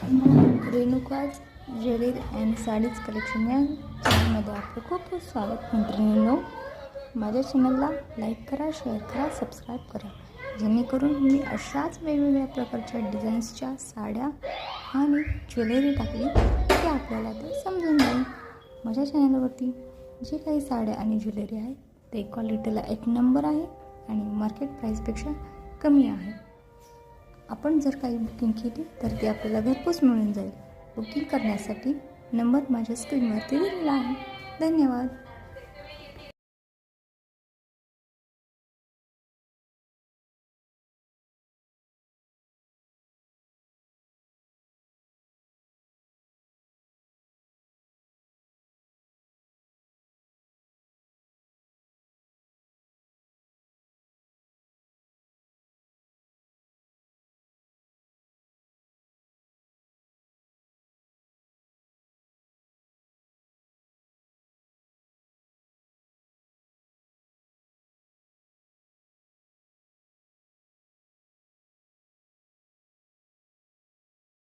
रेणुकाज jewellery and sarees collection या चॅनलमध्ये आपलं खूप खूप स्वागत. मैत्रिणींनो, माझ्या चॅनलला लाईक करा, शेअर करा, सबस्क्राईब करा, जेणेकरून मी अशाच वेगवेगळ्या प्रकारच्या डिझाईन्सच्या साड्या आणि ज्वेलरी टाकली की आपल्याला ते समजून जाईल. माझ्या चॅनलवरती जे काही साड्या आणि ज्वेलरी आहे ते क्वालिटीला एक नंबर आहे आणि मार्केट प्राईसपेक्षा कमी आहे. आपण जर काही बुकिंग केली तर ती आपल्याला घरपोच मिळून जाईल. बुकिंग करण्यासाठी नंबर माझ्या स्क्रीनवरती दिलेला आहे. धन्यवाद.